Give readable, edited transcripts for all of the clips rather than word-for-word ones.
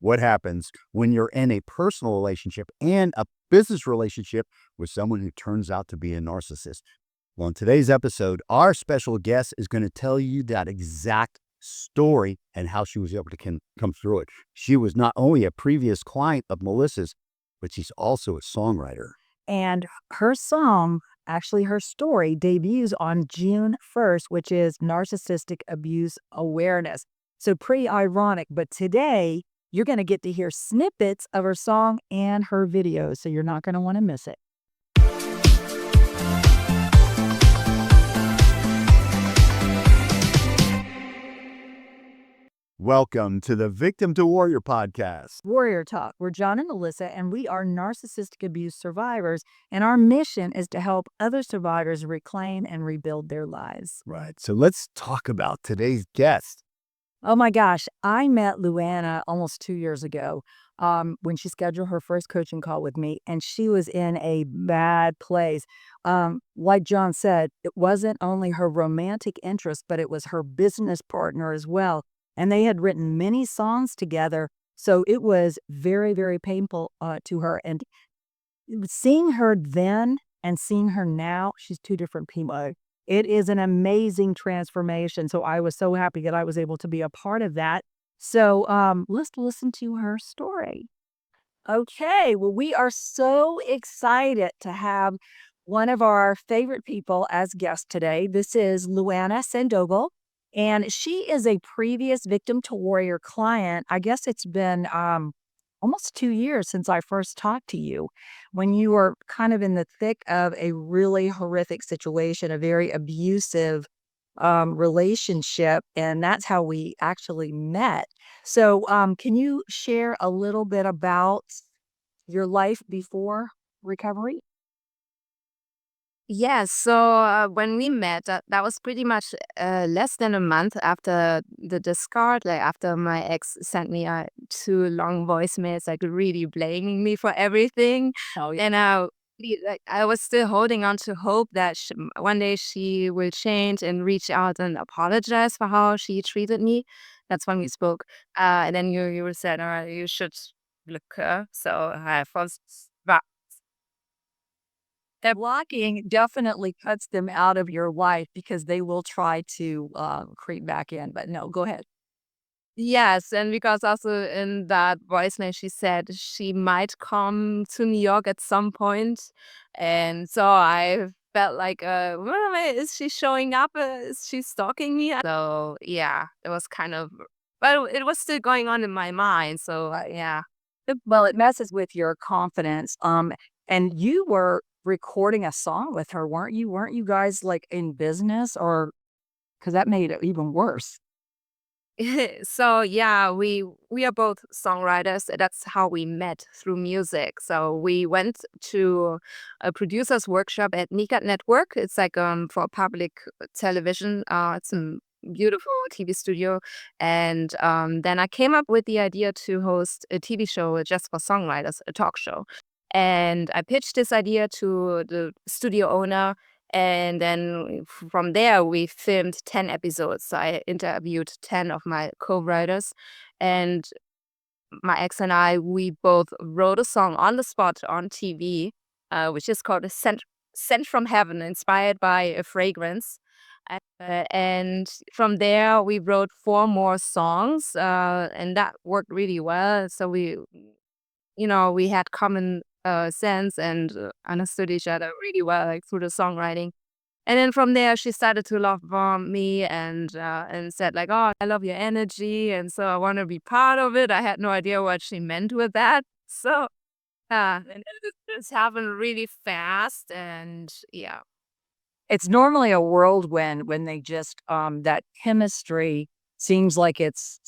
What happens when you're in a personal relationship and a business relationship with someone who turns out to be a narcissist? Well, in today's episode, our special guest is going to tell you that exact story and how she was able to come through it. She was not only a previous client of Melissa's, but she's also a songwriter. And her song, actually her story, debuts on June 1st, which is Narcissistic Abuse Awareness. So pretty ironic, but today you're going to get to hear snippets of her song and her videos, so you're not going to want to miss it. Welcome to the Victim to Warrior podcast. Warrior Talk. We're John and Melissa, and we are narcissistic abuse survivors, and our mission is to help other survivors reclaim and rebuild their lives. Right. So let's talk about today's guest. Oh my gosh, I met Luana almost 2 years ago when she scheduled her first coaching call with me, and she was in a bad place. Like John said, it wasn't only her romantic interest, but it was her business partner as well. And they had written many songs together. So it was very, very painful to her. And seeing her then and seeing her now, she's two different people. It is an amazing transformation. So I was so happy that I was able to be a part of that. So let's listen to her story. Okay, well, we are so excited to have one of our favorite people as guest today. This is Lanna Sendogle, and she is a previous Victim to Warrior client. I guess it's been almost 2 years since I first talked to you, when you were kind of in the thick of a really horrific situation, a very abusive relationship, and that's how we actually met. So, can you share a little bit about your life before recovery? Yes, so when we met, that was pretty much less than a month after the discard, like after my ex sent me 2 long voicemails, like really blaming me for everything. Oh, yeah. And like I was still holding on to hope that one day she will change and reach out and apologize for how she treated me. That's when we spoke. And then you said, all right, you should look her. So I was. That blocking definitely cuts them out of your life because they will try to creep back in. But no, go ahead. Yes, and because also in that voicemail she said she might come to New York at some point, and so I felt like, well, is she showing up? Is she stalking me? So yeah, it was kind of, but it was still going on in my mind. So yeah. Well, it messes with your confidence. And you were recording a song with her, weren't you? Weren't you guys like in business, or because that made it even worse? So yeah, we are both songwriters. That's how we met, through music. So we went to a producer's workshop at Nika Network. It's like for public television. It's a beautiful TV studio, and then I came up with the idea to host a TV show just for songwriters, a talk show. And I pitched this idea to the studio owner, and then from there, we filmed 10 episodes. So I interviewed 10 of my co-writers. And my ex and I, we both wrote a song on the spot on TV, which is called Sent from Heaven, inspired by a fragrance. And from there, we wrote 4 more songs, and that worked really well. So we had common sense and understood each other really well, like through the songwriting. And then from there, she started to love bomb me and said like, "Oh, I love your energy, and so I want to be part of it." I had no idea what she meant with that. So and this happened really fast, and yeah. It's normally a whirlwind when they just that chemistry seems like it's,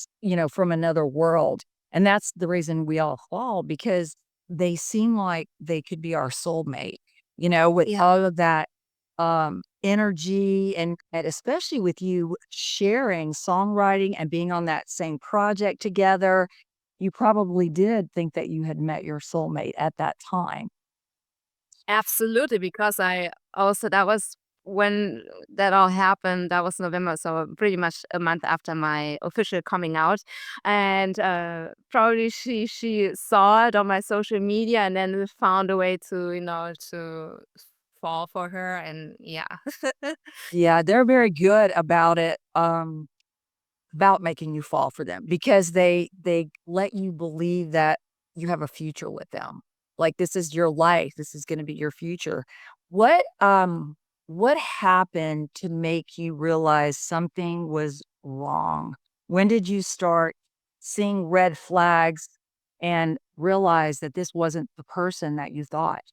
from another world. And that's the reason we all fall, because they seem like they could be our soulmate, with Yeah. all of that energy, and especially with you sharing songwriting and being on that same project together. You probably did think that you had met your soulmate at that time. Absolutely, because I also, that was when that all happened, that was November, so pretty much a month after my official coming out. And probably she saw it on my social media and then found a way to, to fall for her. And yeah. Yeah, they're very good about it, about making you fall for them because they let you believe that you have a future with them. Like this is your life. This is going to be your future. What happened to make you realize something was wrong? When did you start seeing red flags and realize that this wasn't the person that you thought?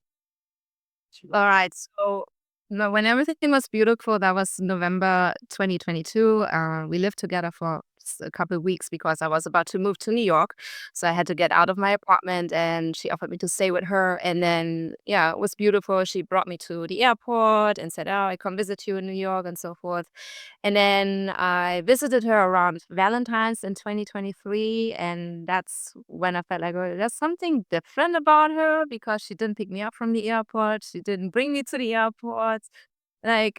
All right. So no, when everything was beautiful, that was November 2022. We lived together for a couple of weeks because I was about to move to New York. So I had to get out of my apartment and she offered me to stay with her. And then, yeah, it was beautiful. She brought me to the airport and said, "Oh, I come visit you in New York," and so forth. And then I visited her around Valentine's in 2023. And that's when I felt like, oh, there's something different about her because she didn't pick me up from the airport. She didn't bring me to the airport, like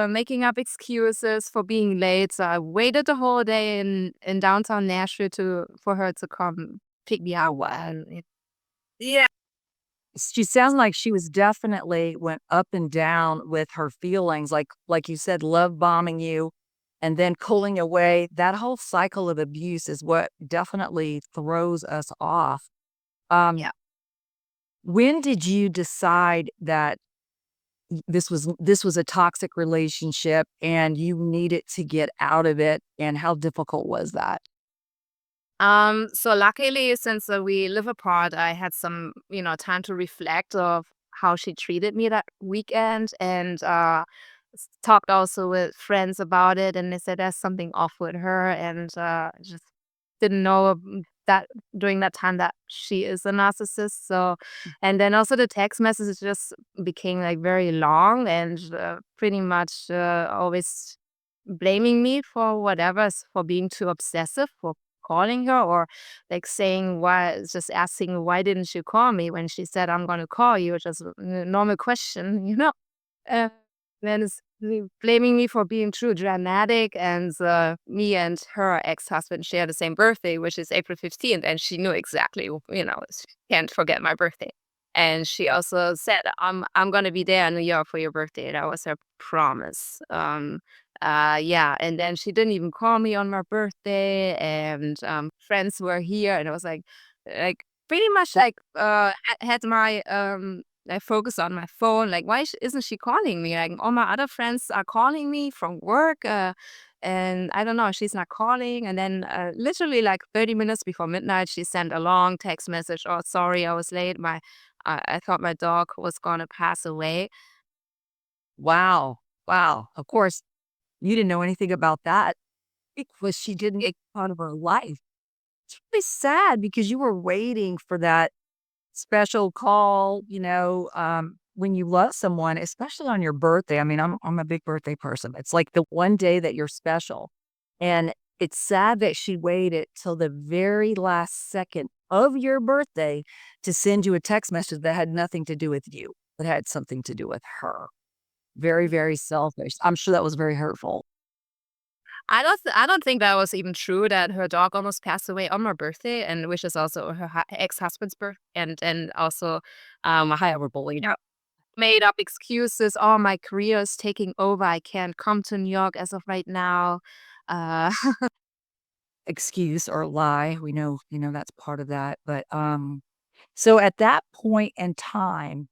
making up excuses for being late. So I waited the whole day in downtown Nashville for her to come pick me up. And yeah. She sounds like she was definitely went up and down with her feelings, like you said, love bombing you and then pulling away. That whole cycle of abuse is what definitely throws us off. Um, Yeah. when did you decide that this was a toxic relationship and you needed to get out of it, and how difficult was that? So luckily, since we live apart, I had some, time to reflect of how she treated me that weekend, and talked also with friends about it, and they said there's something off with her, and just didn't know that during that time that she is a narcissist. So, and then also the text messages just became like very long and pretty much always blaming me for whatever, for being too obsessive, for calling her, or like saying why, just asking why didn't you call me when she said I'm going to call you, which is a normal question, uh, then it's blaming me for being too dramatic. And me and her ex-husband share the same birthday, which is April 15th, and she knew exactly, she can't forget my birthday. And she also said, I'm gonna be there in New York for your birthday. That was her promise. Yeah, and then she didn't even call me on my birthday, and friends were here, and it was like pretty much like had my I focus on my phone. Like, why isn't she calling me? Like, all my other friends are calling me from work, and I don't know, she's not calling. And then, literally like 30 minutes before midnight, she sent a long text message. "Oh, sorry, I was late. I thought my dog was gonna pass away." Wow. Wow. Of course, you didn't know anything about that because she didn't get part of her life. It's really sad because you were waiting for that special call, when you love someone, especially on your birthday. I mean, I'm a big birthday person. It's like the one day that you're special. And it's sad that she waited till the very last second of your birthday to send you a text message that had nothing to do with you, but had something to do with her. Very, very selfish. I'm sure that was very hurtful. I don't think that was even true that her dog almost passed away on my birthday, and which is also her ex-husband's birth, and also a horrible, made up excuses. "Oh, my career is taking over. I can't come to New York as of right now." Uh, Excuse or lie. We know that's part of that. But so at that point in time,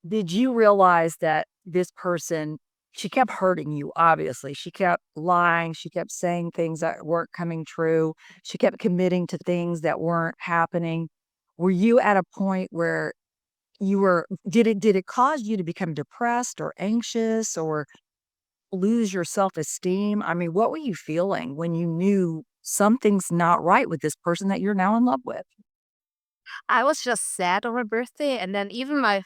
did you realize that this person, she kept hurting you, obviously. She kept lying. She kept saying things that weren't coming true. She kept committing to things that weren't happening. Were you at a point where did it cause you to become depressed or anxious or lose your self-esteem? I mean, what were you feeling when you knew something's not right with this person that you're now in love with? I was just sad on my birthday, and then even my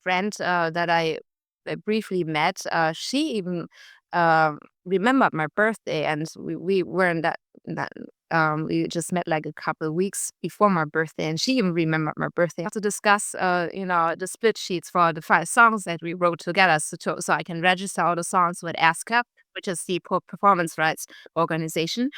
friend that I briefly met, she even remembered my birthday, and we were in that We just met like a couple of weeks before my birthday, and she even remembered my birthday to discuss, the split sheets for the 5 songs that we wrote together, so I can register all the songs with ASCAP, which is the performance rights organization,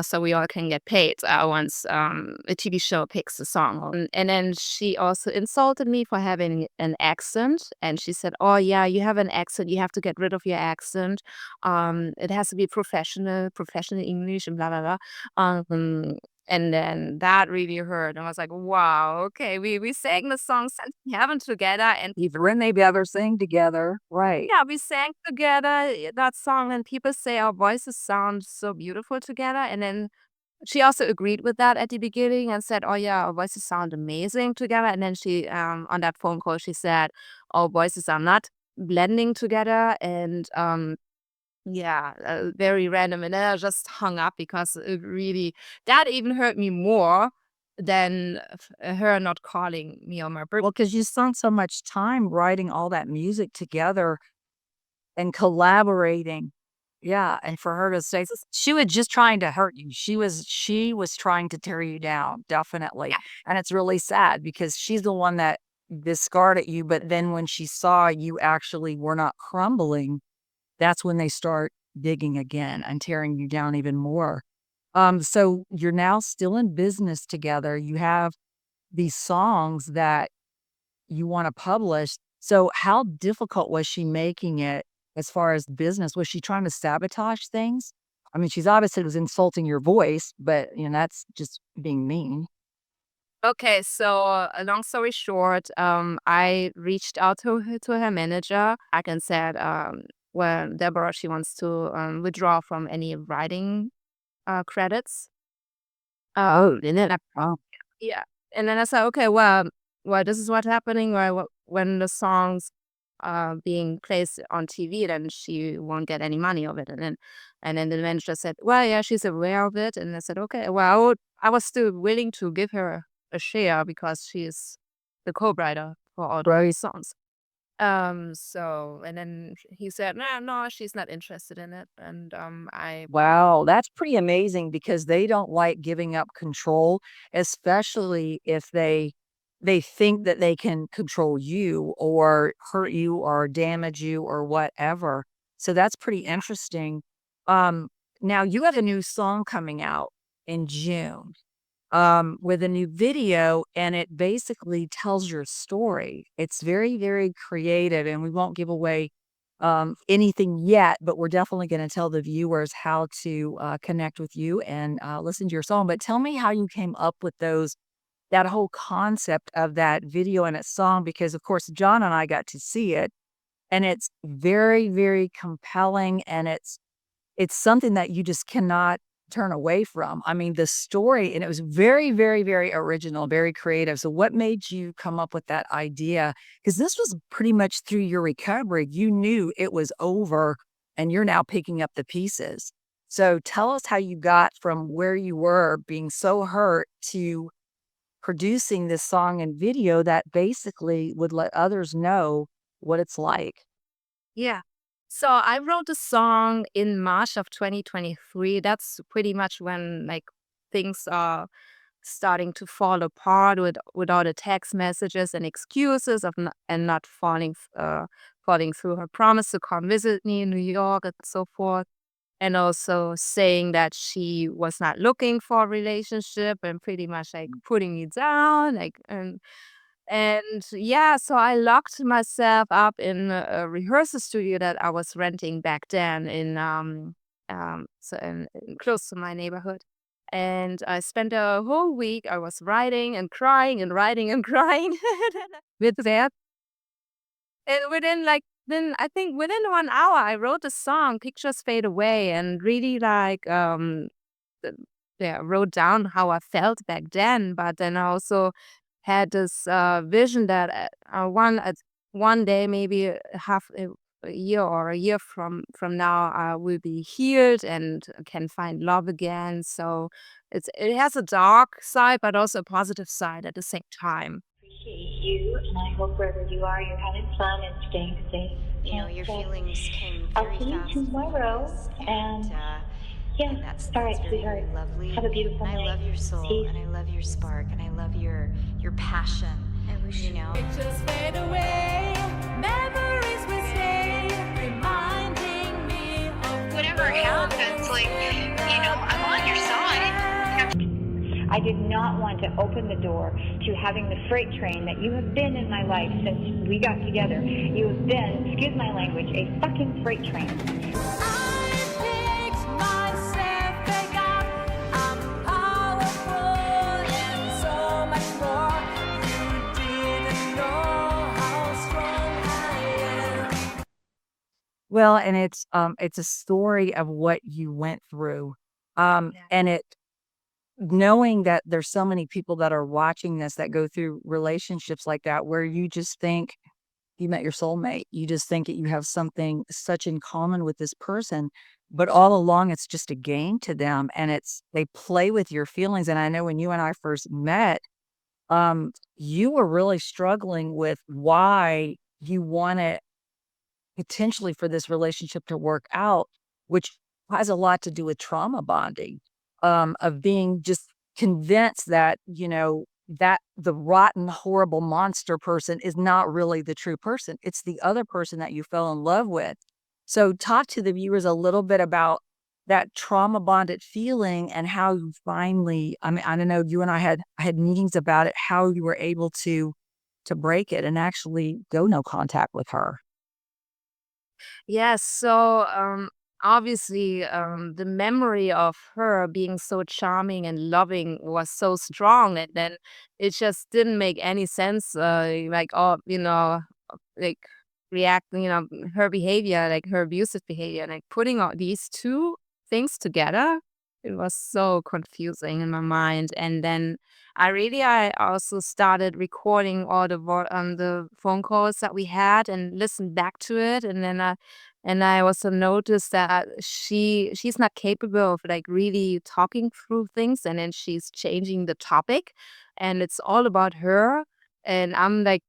so we all can get paid once a TV show picks a song. And then she also insulted me for having an accent, and she said, "Oh yeah, you have an accent. You have to get rid of your accent. It has to be professional English, and blah blah blah." And then that really hurt. And I was like, wow, okay, we sang the song Since We Haven't Together, and Either when they ever sing together. Right. yeah, we sang together that song, and people say our voices sound so beautiful together. And then she also agreed with that at the beginning and said, "Oh yeah, our voices sound amazing together." And then she, on that phone call, she said, "Our voices are not blending together," and yeah, very random. And then I just hung up because it really that even hurt me more than her not calling me on my birthday. Well, because you spent so much time writing all that music together and collaborating. Yeah, and for her to say she was just trying to hurt you. She was trying to tear you down, definitely. Yeah. And it's really sad because she's the one that discarded you, but then when she saw you actually were not crumbling, that's when they start digging again and tearing you down even more. So you're now still in business together. You have these songs that you want to publish. So how difficult was she making it as far as business? Was she trying to sabotage things? I mean, she's obviously was insulting your voice, but that's just being mean. Okay, so a long story short, I reached out to her manager. I can said, well, Deborah, she wants to withdraw from any writing credits. And then Oh, yeah, and then I said, okay, well, this is what's happening. When the songs are being placed on TV, then she won't get any money of it. And then the manager said, well, yeah, she's aware of it. And I said, okay, well, I was still willing to give her a share because she's the co-writer for all the right. songs. So and then he said, no, no, she's not interested in it. And I Wow, that's pretty amazing because they don't like giving up control, especially if they think that they can control you or hurt you or damage you or whatever. So that's pretty interesting. Um, Now you have a new song coming out in June, with a new video, and it basically tells your story. It's very, very creative, and we won't give away anything yet, but we're definitely going to tell the viewers how to connect with you and listen to your song. But tell me how you came up with that whole concept of that video and its song, because of course John and I got to see it, and it's very, very compelling, and it's something that you just cannot turn away from. I mean, the story, and it was very, very, very original, very creative. So what made you come up with that idea? Because this was pretty much through your recovery. You knew it was over and you're now picking up the pieces. So tell us how you got from where you were being so hurt to producing this song and video that basically would let others know what it's like. Yeah. So I wrote a song in March of 2023. That's pretty much when like things are starting to fall apart with all the text messages and excuses and not falling through her promise to come visit me in New York and so forth. And also saying that she was not looking for a relationship and pretty much like putting me down, like and yeah, so I locked myself up in a rehearsal studio that I was renting back then in close to my neighborhood. And I spent a whole week. I was writing and crying and writing and crying with that. And then I think within 1 hour I wrote the song Pictures Fade Away, and really like th- yeah, wrote down how I felt back then. But then I also had this vision that one day, maybe a year or a year from now, I will be healed and can find love again. So it has a dark side, but also a positive side at the same time. Appreciate you, and I hope wherever you are, you're having fun and staying safe. Your And feelings came I'll very see you fast and tomorrow, furious, and Yeah. and that's All right, that's very, sweetheart. very lovely. Have a beautiful And I night. love your soul, Peace. and I love your spark, and I love your passion. I wish you know. Pictures fade away, memories will stay, reminding me of Whatever happens, like, I'm on your side. I did not want to open the door to having the freight train that you have been in my life since we got together. You have been, excuse my language, a fucking freight train. I picked myself back up. I'm powerful and so much more. You didn't know how strong I am. Well, and it's a story of what you went through. And it knowing that there's so many people that are watching this that go through relationships like that where you just think you met your soulmate. You just think that you have something such in common with this person, but all along it's just a game to them and they play with your feelings. And I know when you and I first met, you were really struggling with why you wanted potentially for this relationship to work out, which has a lot to do with trauma bonding, of being just convinced that, that the rotten, horrible monster person is not really the true person. It's the other person that you fell in love with. So talk to the viewers a little bit about that trauma bonded feeling and how you finally, I mean, I don't know, you and I had meetings about it, how you were able to break it and actually go no contact with her. Yes, so obviously the memory of her being so charming and loving was so strong, and then it just didn't make any sense. Like, oh, like reacting, her behavior, like her abusive behavior, like putting all these two things together, it was so confusing in my mind. And then I also started recording all the phone calls that we had and listened back to it, and I also noticed that she's not capable of like really talking through things, and then she's changing the topic, and it's all about her, and I'm like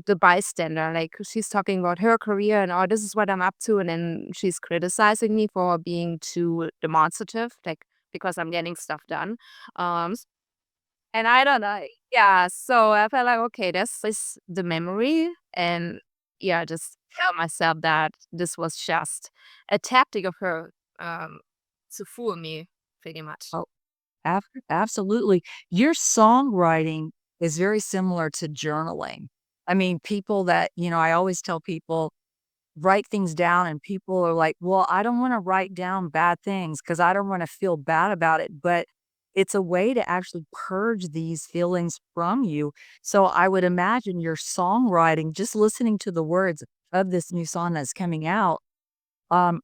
the bystander. Like she's talking about her career and oh, this is what I'm up to, and then she's criticizing me for being too demonstrative, like because I'm getting stuff done. And I don't know. Yeah, so I felt like, okay, this is the memory. And yeah, just tell myself that this was just a tactic of her to fool me, pretty much. Oh, absolutely. Your songwriting is very similar to journaling. I mean, people that, I always tell people write things down, and people are like, well, I don't want to write down bad things because I don't want to feel bad about it. But it's a way to actually purge these feelings from you. So I would imagine your songwriting, just listening to the words of this new song that's coming out,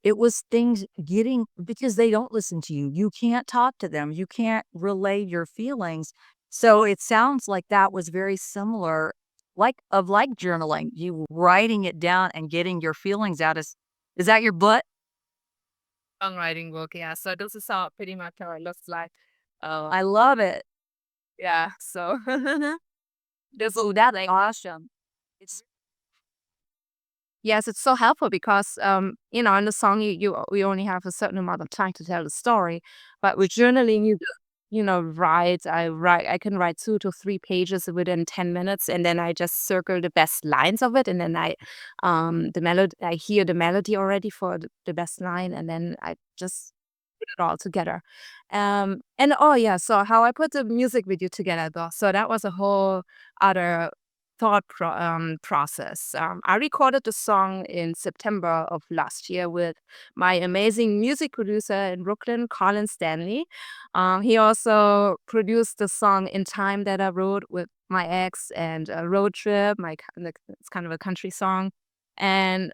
it was things getting because they don't listen to you. You can't talk to them. You can't relay your feelings. So it sounds like that was very similar, like journaling, you writing it down and getting your feelings out. Is that your butt? Songwriting book, yeah. So this is how pretty much how it looks like. I love it. Yeah. So this Oh, that's awesome. It's yes, it's so helpful because in the song you only have a certain amount of time to tell the story, but with journaling I can write 2 to 3 pages within 10 minutes, and then I just circle the best lines of it, and then I hear the melody already for the best line, and then I just put it all together. And oh yeah, so how I put the music video together though, so that was a whole other process. I recorded the song in September of last year with my amazing music producer in Brooklyn, Colin Stanley. He also produced the song In Time that I wrote with my ex, and a road trip. It's kind of a country song. And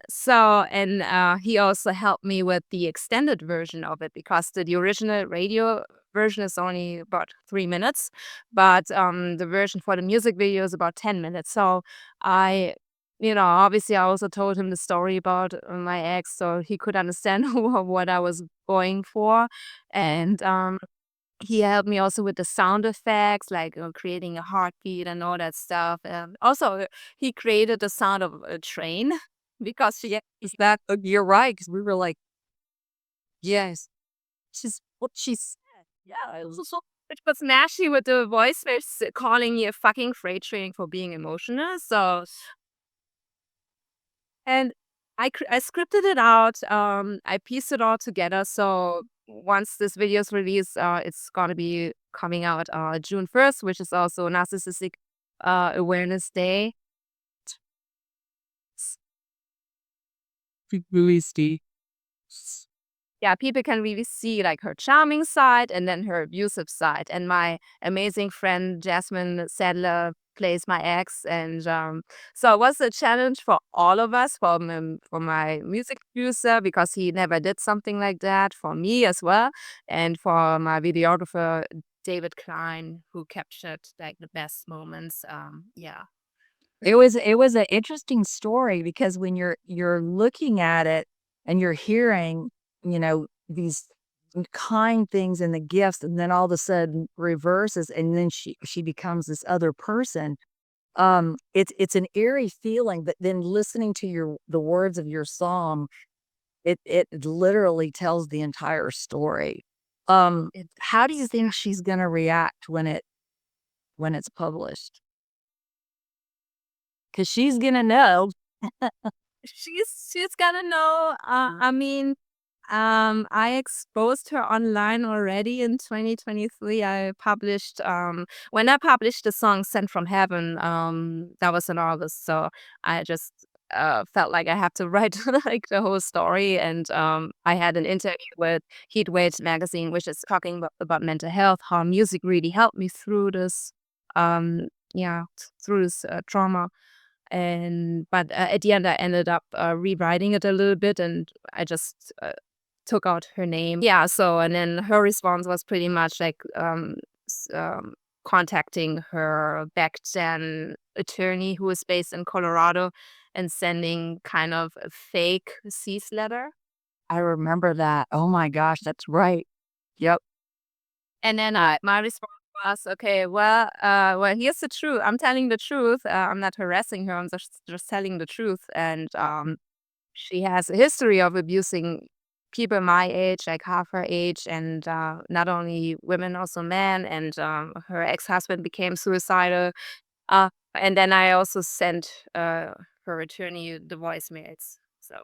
he also helped me with the extended version of it because the original radio version is only about 3 minutes, but the version for the music video is about 10 minutes. So I, obviously I also told him the story about my ex so he could understand what I was going for. And he helped me also with the sound effects, like creating a heartbeat and all that stuff. Also, he created the sound of a train because yeah, is that you're right, because we were like, yes. she's what she said. Yeah, it was so Which was nasty with the voicemails calling me a fucking freight train for being emotional. So, and I scripted it out. I pieced it all together. So once this video is released, it's gonna be coming out June 1st, which is also Narcissistic Awareness Day. released. Yeah, people can really see like her charming side and then her abusive side. And my amazing friend Jasmine Sadler plays my ex, and so it was a challenge for all of us, for my music producer because he never did something like that, for me as well, and for my videographer David Klein, who captured like the best moments. Yeah. It was an interesting story because when you're looking at it and you're hearing, these kind things and the gifts, and then all of a sudden reverses, and then she becomes this other person. It's an eerie feeling, but then listening to the words of your song, it literally tells the entire story. How do you think she's gonna react when it's published? Because she's gonna know. She's gotta know. I mean, I exposed her online already in 2023. When I published the song "Sent from Heaven," that was in August. So I just felt like I have to write like the whole story, and I had an interview with Heatwave magazine, which is talking about mental health, how music really helped me through this, yeah, through this trauma. But at the end, I ended up rewriting it a little bit, and I just took out her name. Yeah. So and then her response was pretty much like contacting her back then attorney who was based in Colorado and sending kind of a fake cease letter. I remember that. Oh my gosh, that's right. Yep. And then my response was, okay, well, here's the truth. I'm telling the truth. I'm not harassing her. I'm just telling the truth. And she has a history of abusing people my age, like half her age, and not only women, also men. And her ex-husband became suicidal. And then I also sent her attorney the voicemails. So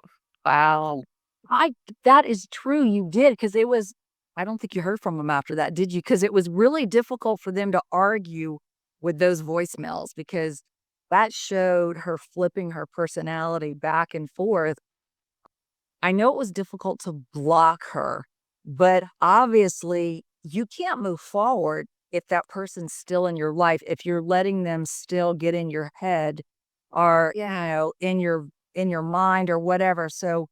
Wow. That is true, you did, because it was I don't think you heard from them after that, did you? Because it was really difficult for them to argue with those voicemails because that showed her flipping her personality back and forth. I know it was difficult to block her, but obviously you can't move forward if that person's still in your life, if you're letting them still get in your head or, yeah. in your mind or whatever. So,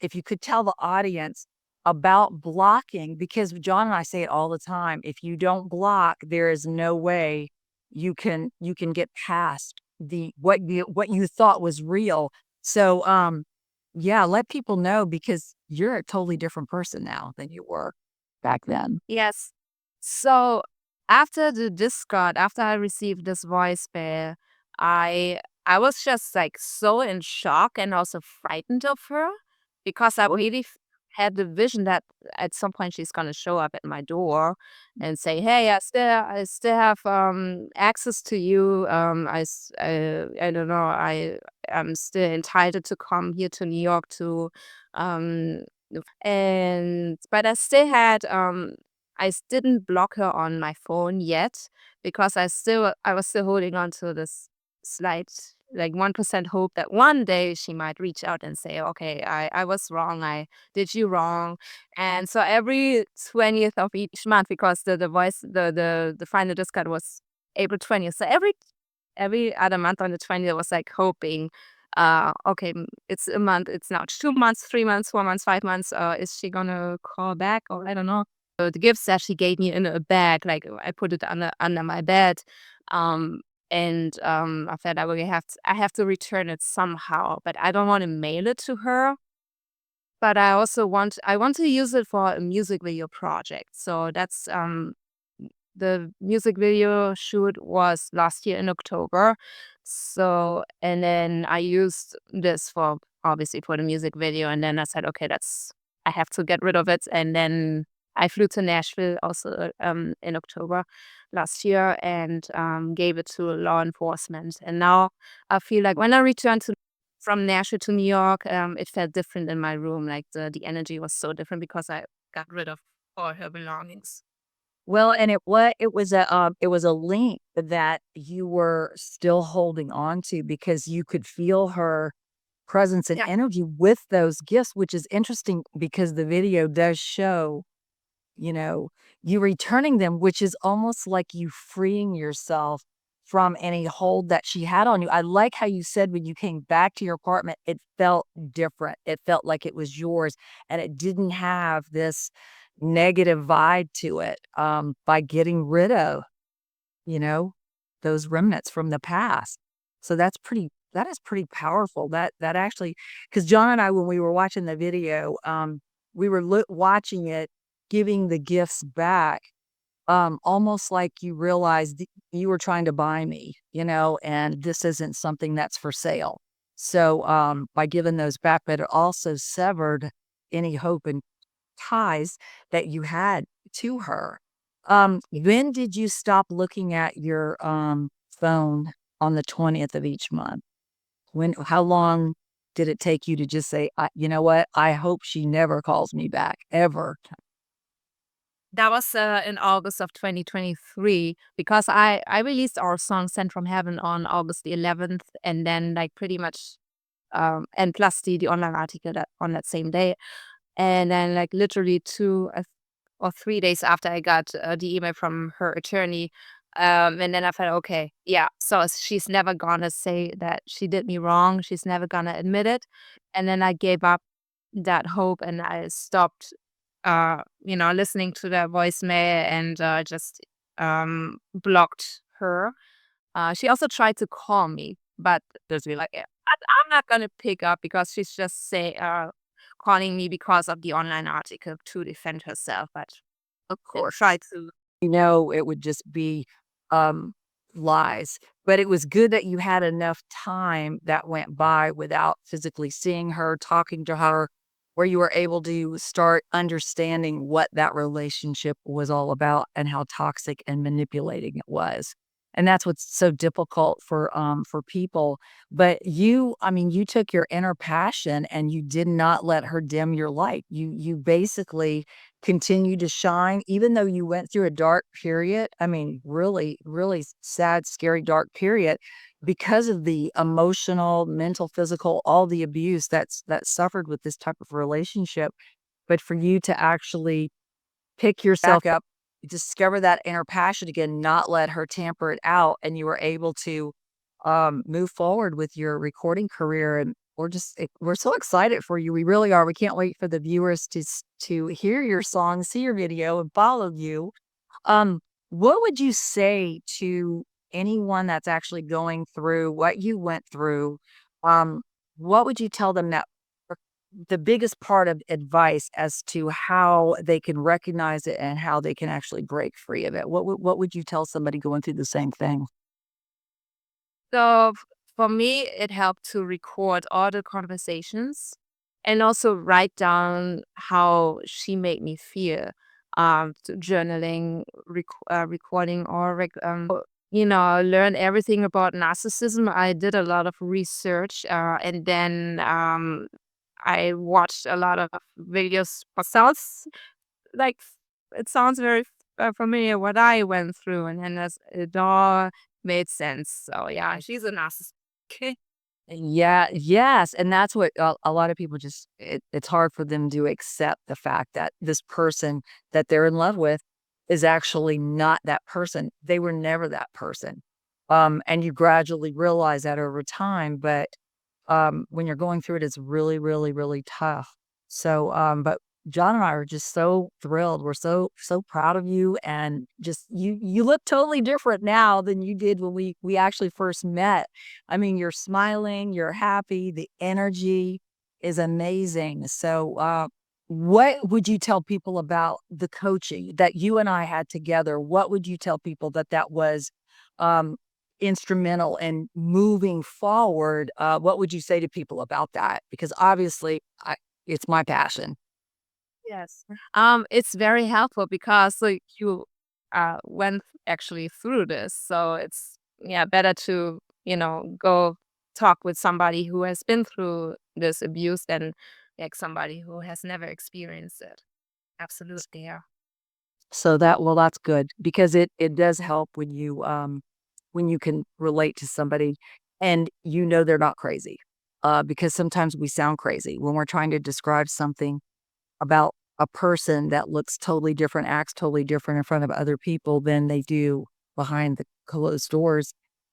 if you could tell the audience about blocking, because John and I say it all the time, if you don't block, there is no way you can get past the what you thought was real. So, yeah, let people know because you're a totally different person now than you were back then. Yes. So after the Discord, after I received this voicemail, I was just like so in shock and also frightened of her because I really had the vision that at some point she's gonna show up at my door and say, "Hey, I still have access to you. I don't know. I'm still entitled to come here to New York to um and but didn't block her on my phone yet because I was still holding on to this slight like 1% hope that one day she might reach out and say, okay, I was wrong, I did you wrong. And so every 20th of each month, because the final discard was April 20th, so every other month on the 20th I was like hoping, okay, it's a month, it's now 2 months, 3 months, 4 months, 5 months, is she gonna call back, or I don't know. So the gifts that she gave me in a bag, like I put it under my bed, um and I said I have to return it somehow, but I don't want to mail it to her. But I want to use it for a music video project. So that's the music video shoot was last year in October. So, and then I used this for obviously for the music video. And then I said, okay, I have to get rid of it. And then I flew to Nashville also in October last year and gave it to law enforcement. And now I feel like when I returned from Nashville to New York, it felt different in my room. Like the energy was so different because I got rid of all her belongings. Well, and it was a link that you were still holding on to because you could feel her presence and Yeah. energy with those gifts, which is interesting because the video does show, you know, you returning them, which is almost like you freeing yourself from any hold that she had on you. I like how you said when you came back to your apartment, it felt different. It felt like it was yours and it didn't have this negative vibe to it by getting rid of, you know, those remnants from the past. So that is pretty powerful. That actually, because John and I, when we were watching the video, we were watching it, giving the gifts back, almost like you realized you were trying to buy me, and this isn't something that's for sale. So by giving those back, but it also severed any hope and ties that you had to her. When did you stop looking at your phone on the 20th of each month? How long did it take you to just say, you know what? I hope she never calls me back ever. That was in August of 2023 because I released our song "Sent from Heaven" on August the 11th, and then like pretty much and plus the online article on that same day, and then like literally 2 or 3 days after I got the email from her attorney, and then I thought, okay, yeah, so she's never gonna say that she did me wrong. She's never gonna admit it, and then I gave up that hope and I stopped listening to the voicemail and just blocked her. She also tried to call me, but there's like I'm not gonna pick up because she's just calling me because of the online article to defend herself. But of course, try to. It would just be um, lies. But it was good that you had enough time that went by without physically seeing her, talking to her, where you were able to start understanding what that relationship was all about and how toxic and manipulating it was. And that's what's so difficult for people. But you took your inner passion and you did not let her dim your light. You basically continue to shine, even though you went through a dark period. I mean, really, really sad, scary, dark period because of the emotional, mental, physical, all the abuse that suffered with this type of relationship. But for you to actually pick yourself up, discover that inner passion again, not let her tamper it out, and you were able to move forward with your recording career. And we're so excited for you. We really are. We can't wait for the viewers to hear your song, see your video, and follow you. What would you say to anyone that's actually going through what you went through? Um, what would you tell them that the biggest part of advice as to how they can recognize it and how they can actually break free of it? What would you tell somebody going through the same thing? So for me, it helped to record all the conversations and also write down how she made me feel. Journaling, recording, or learn everything about narcissism. I did a lot of research, and then I watched a lot of videos. Like it sounds very familiar what I went through, and then it all made sense. So yeah, she's a narcissist. Okay. Yeah, yes, and that's what a lot of people it's hard for them to accept the fact that this person that they're in love with is actually not that person. They were never that person. And you gradually realize that over time, but when you're going through it, it's really, really, really tough. So, but John and I are just so thrilled. We're so proud of you, and just you look totally different now than you did when we actually first met. I mean, you're smiling, you're happy, the energy is amazing. So, what would you tell people about the coaching that you and I had together? What would you tell people that was um, instrumental in moving forward? What would you say to people about that? Because obviously, it's my passion. Yes. It's very helpful because you went actually through this. So it's better to, go talk with somebody who has been through this abuse than like somebody who has never experienced it. Absolutely. Yeah. So that's good because it does help when you can relate to somebody and they're not crazy. Because sometimes we sound crazy when we're trying to describe something about a person that looks totally different, acts totally different in front of other people than they do behind the closed doors.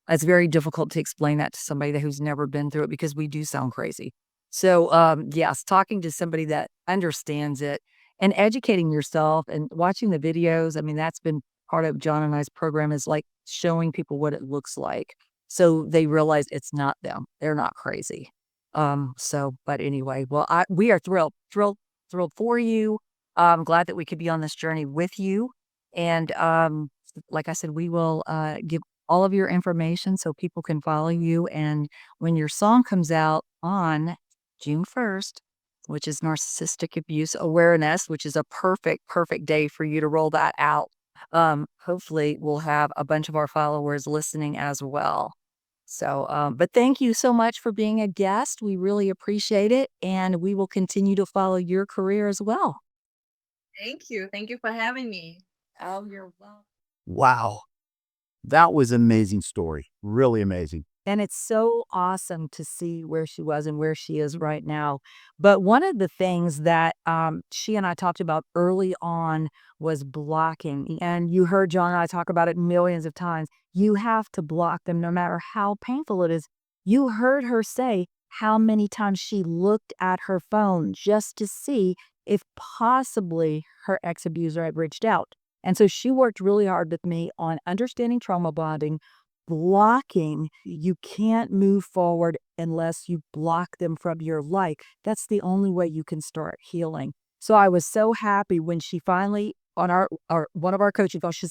It's very difficult to explain that to somebody who's never been through it because we do sound crazy. So, yes, talking to somebody that understands it and educating yourself and watching the videos. I mean, that's been part of John and I's program is like showing people what it looks like. So they realize it's not them. They're not crazy. But anyway, well, we are thrilled for you. I'm glad that we could be on this journey with you. And like I said, we will give all of your information so people can follow you. And when your song comes out on June 1st, which is Narcissistic Abuse Awareness, which is a perfect day for you to roll that out. Hopefully, we'll have a bunch of our followers listening as well. So, but thank you so much for being a guest. We really appreciate it. And we will continue to follow your career as well. Thank you. Thank you for having me. Oh, you're welcome. Wow. That was an amazing story. Really amazing. And it's so awesome to see where she was and where she is right now. But one of the things that she and I talked about early on was blocking. And you heard John and I talk about it millions of times. You have to block them no matter how painful it is. You heard her say how many times she looked at her phone just to see if possibly her ex abuser had reached out. And so she worked really hard with me on understanding trauma bonding, blocking. You can't move forward unless you block them from your life. That's the only way you can start healing. So I was so happy when she finally on our one of our coaching calls,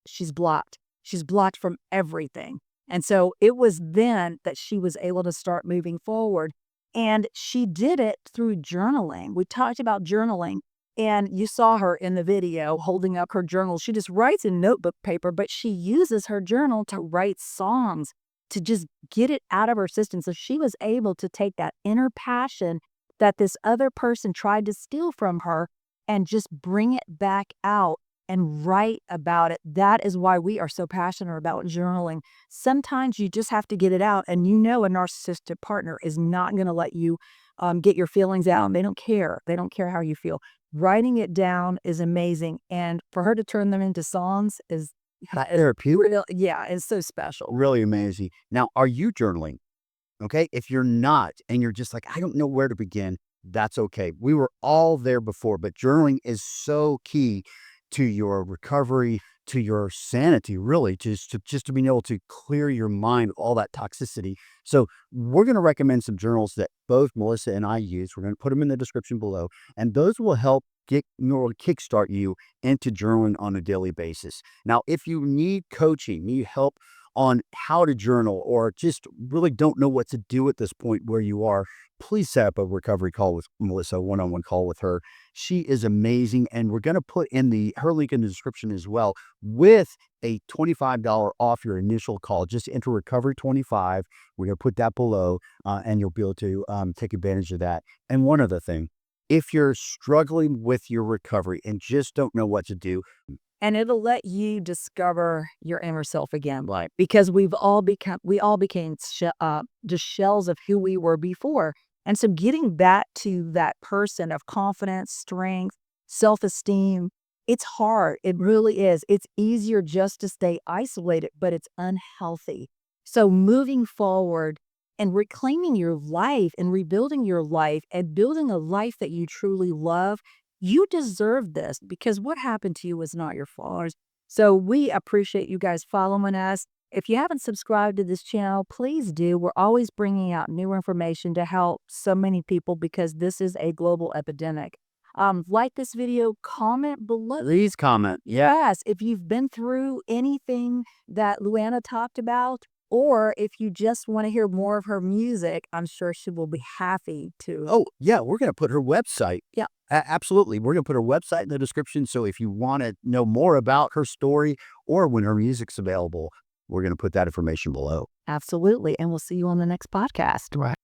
she's blocked. She's blocked from everything. And so it was then that she was able to start moving forward. And she did it through journaling. We talked about journaling. And you saw her in the video holding up her journal. She just writes in notebook paper, but she uses her journal to write songs to just get it out of her system. So she was able to take that inner passion that this other person tried to steal from her and just bring it back out and write about it. That is why we are so passionate about journaling. Sometimes you just have to get it out, and a narcissistic partner is not going to let you get your feelings out. They don't care. They don't care how you feel. Writing it down is amazing, and for her to turn them into songs is Therapeutic. real. Yeah, it's so special. Really amazing. Now, are you journaling? Okay. If you're not, and you're just like, I don't know where to begin, that's okay. We were all there before, but journaling is so key to your recovery, to your sanity, really, just to being able to clear your mind of all that toxicity. So we're going to recommend some journals that both Melissa and I use. We're going to put them in the description below, and those will help kickstart you into journaling on a daily basis. Now, if you need coaching, need help on how to journal, or just really don't know what to do at this point where you are, please set up a recovery call with Melissa, a one-on-one call with her. She is amazing. And we're going to put in her link in the description as well with a $25 off your initial call. Just enter recovery 25. We're going to put that below and you'll be able to take advantage of that. And one other thing, if you're struggling with your recovery and just don't know what to do, And it'll let you discover your inner self again, like because we all became just shells of who we were before. And so getting back to that person of confidence, strength, self-esteem, it's hard. It really is. It's easier just to stay isolated, but it's unhealthy. So moving forward and reclaiming your life and rebuilding your life and building a life that you truly love, you deserve this because what happened to you was not your fault. So we appreciate you guys following us. If you haven't subscribed to this channel, please do. We're always bringing out new information to help so many people because this is a global epidemic. Like this video, comment below. please comment. Yeah. Yes, if you've been through anything that Luana talked about, Or if you just want to hear more of her music, I'm sure she will be happy to. Oh, yeah, we're going to put her website. Yeah. Absolutely. We're going to put her website in the description. So if you want to know more about her story or when her music's available, we're going to put that information below. Absolutely. And we'll see you on the next podcast. Right.